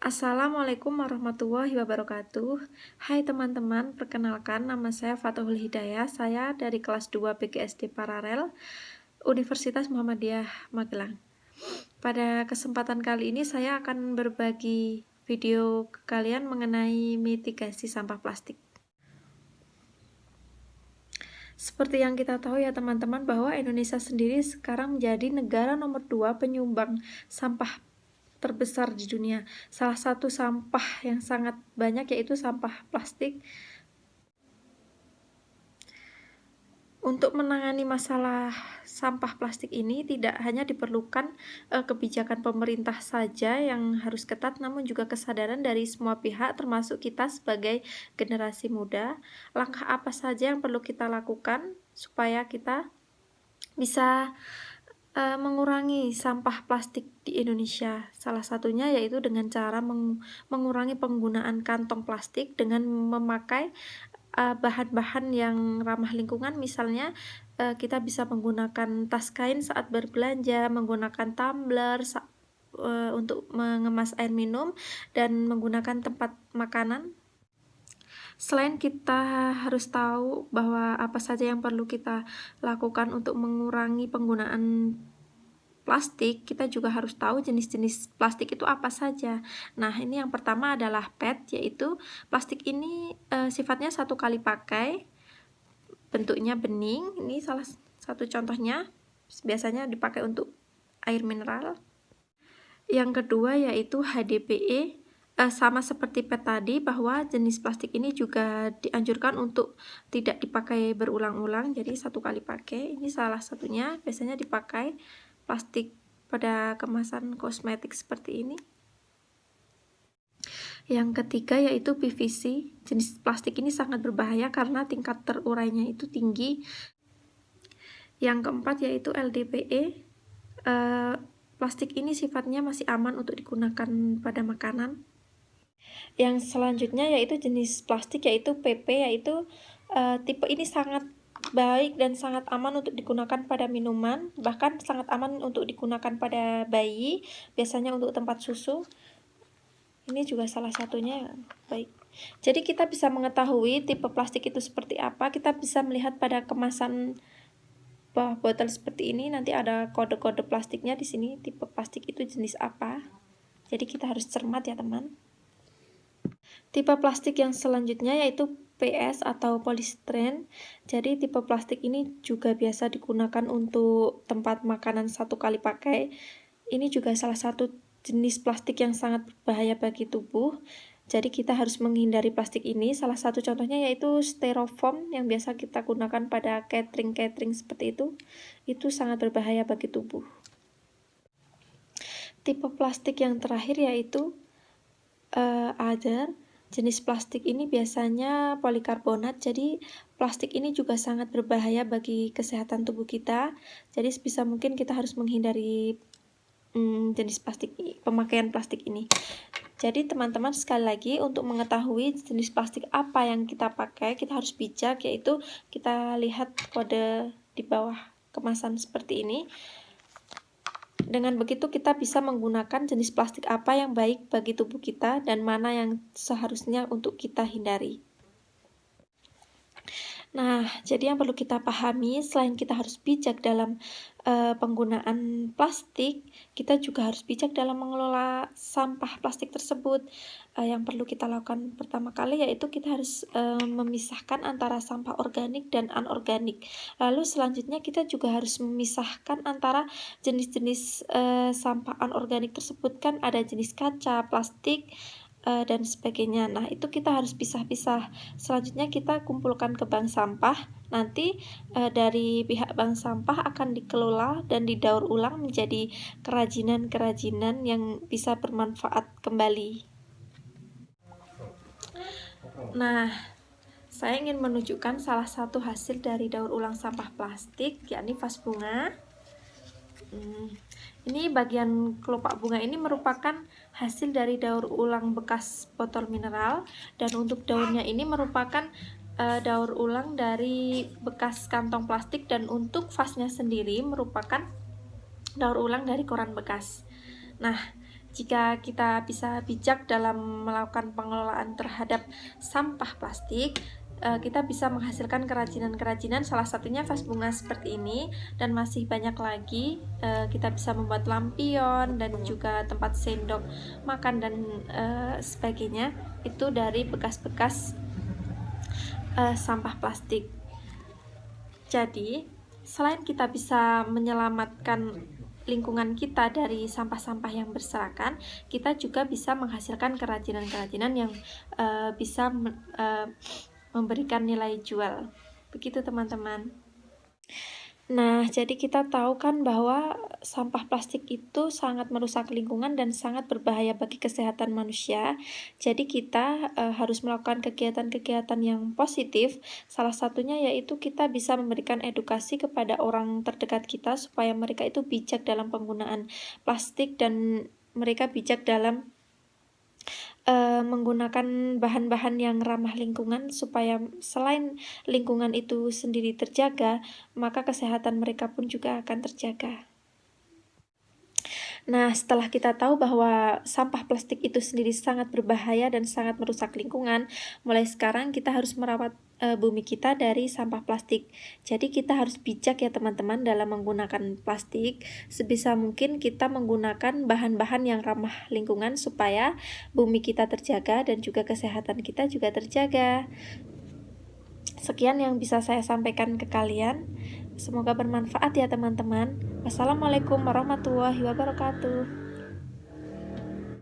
Assalamualaikum warahmatullahi wabarakatuh. Hai teman-teman, perkenalkan nama saya Fathul Hidayah. Saya dari kelas 2 PGSD Paralel Universitas Muhammadiyah Magelang. Pada kesempatan kali ini saya akan berbagi video ke kalian mengenai mitigasi sampah plastik. Seperti yang kita tahu ya teman-teman, bahwa Indonesia sendiri sekarang menjadi negara nomor 2 penyumbang sampah terbesar di dunia. Salah satu sampah yang sangat banyak yaitu sampah plastik. Untuk menangani masalah sampah plastik ini tidak hanya diperlukan kebijakan pemerintah saja yang harus ketat, namun juga kesadaran dari semua pihak termasuk kita sebagai generasi muda. Langkah apa saja yang perlu kita lakukan supaya kita bisa mengurangi sampah plastik di Indonesia? Salah satunya yaitu dengan cara mengurangi penggunaan kantong plastik dengan memakai bahan-bahan yang ramah lingkungan. Misalnya kita bisa menggunakan tas kain saat berbelanja, menggunakan tumbler untuk mengemas air minum, dan menggunakan tempat makanan. Selain kita harus tahu bahwa apa saja yang perlu kita lakukan untuk mengurangi penggunaan plastik, kita juga harus tahu jenis-jenis plastik itu apa saja. Nah, ini yang pertama adalah PET, yaitu plastik ini sifatnya satu kali pakai, bentuknya bening. Ini salah satu contohnya, biasanya dipakai untuk air mineral. Yang kedua yaitu HDPE. Sama seperti PET tadi, bahwa jenis plastik ini juga dianjurkan untuk tidak dipakai berulang-ulang, jadi satu kali pakai. Ini salah satunya, biasanya dipakai plastik pada kemasan kosmetik seperti ini. Yang ketiga yaitu PVC. Jenis plastik ini sangat berbahaya karena tingkat terurainya itu tinggi. Yang keempat yaitu LDPE. Plastik ini sifatnya masih aman untuk digunakan pada makanan. Yang selanjutnya yaitu jenis plastik yaitu PP, yaitu tipe ini sangat baik dan sangat aman untuk digunakan pada minuman, bahkan sangat aman untuk digunakan pada bayi, biasanya untuk tempat susu. Ini juga salah satunya baik. Jadi kita bisa mengetahui tipe plastik itu seperti apa. Kita bisa melihat pada kemasan bawah botol seperti ini, nanti ada kode-kode plastiknya di sini, tipe plastik itu jenis apa. Jadi kita harus cermat ya teman. Tipe plastik yang selanjutnya yaitu PS atau polystyrene. Jadi tipe plastik ini juga biasa digunakan untuk tempat makanan satu kali pakai. Ini juga salah satu jenis plastik yang sangat berbahaya bagi tubuh. Jadi kita harus menghindari plastik ini. Salah satu contohnya yaitu styrofoam yang biasa kita gunakan pada catering seperti itu. Itu sangat berbahaya bagi tubuh. Tipe plastik yang terakhir yaitu other. Jenis plastik ini biasanya polikarbonat. Jadi plastik ini juga sangat berbahaya bagi kesehatan tubuh kita. Jadi sebisa mungkin kita harus menghindari jenis plastik ini, pemakaian plastik ini. Jadi teman-teman, sekali lagi untuk mengetahui jenis plastik apa yang kita pakai, kita harus bijak, yaitu kita lihat kode di bawah kemasan seperti ini. Dengan begitu kita bisa menggunakan jenis plastik apa yang baik bagi tubuh kita dan mana yang seharusnya untuk kita hindari. Nah, jadi yang perlu kita pahami, selain kita harus bijak dalam penggunaan plastik, kita juga harus bijak dalam mengelola sampah plastik tersebut. Yang perlu kita lakukan pertama kali yaitu kita harus memisahkan antara sampah organik dan anorganik. Lalu selanjutnya kita juga harus memisahkan antara jenis-jenis sampah anorganik tersebut, kan ada jenis kaca, plastik, dan sebagainya. Nah, itu kita harus pisah-pisah. Selanjutnya kita kumpulkan ke bank sampah. Nanti dari pihak bank sampah akan dikelola dan didaur ulang menjadi kerajinan-kerajinan yang bisa bermanfaat kembali. Nah, saya ingin menunjukkan salah satu hasil dari daur ulang sampah plastik, yakni vas bunga. Ini bagian kelopak bunga ini merupakan hasil dari daur ulang bekas botol mineral, dan untuk daunnya ini merupakan daur ulang dari bekas kantong plastik, dan untuk vasnya sendiri merupakan daur ulang dari koran bekas. Nah, Jika kita bisa bijak dalam melakukan pengelolaan terhadap sampah plastik, kita bisa menghasilkan kerajinan-kerajinan, salah satunya vas bunga seperti ini, dan masih banyak lagi. Kita bisa membuat lampion dan juga tempat sendok makan dan sebagainya, itu dari bekas-bekas sampah plastik. Jadi, selain kita bisa menyelamatkan lingkungan kita dari sampah-sampah yang berserakan, kita juga bisa menghasilkan kerajinan-kerajinan yang bisa memberikan nilai jual. Begitu teman-teman. Nah, jadi kita tahu kan bahwa sampah plastik itu sangat merusak lingkungan dan sangat berbahaya bagi kesehatan manusia. Jadi kita harus melakukan kegiatan-kegiatan yang positif. Salah satunya yaitu kita bisa memberikan edukasi kepada orang terdekat kita supaya mereka itu bijak dalam penggunaan plastik dan mereka bijak dalam menggunakan bahan-bahan yang ramah lingkungan supaya selain lingkungan itu sendiri terjaga, maka kesehatan mereka pun juga akan terjaga. Nah, setelah kita tahu bahwa sampah plastik itu sendiri sangat berbahaya dan sangat merusak lingkungan, mulai sekarang kita harus merawat bumi kita dari sampah plastik. Jadi kita harus bijak ya teman-teman dalam menggunakan plastik. Sebisa mungkin kita menggunakan bahan-bahan yang ramah lingkungan supaya bumi kita terjaga dan juga kesehatan kita juga terjaga. Sekian yang bisa saya sampaikan ke kalian. Semoga bermanfaat ya teman-teman. Wassalamualaikum warahmatullahi wabarakatuh.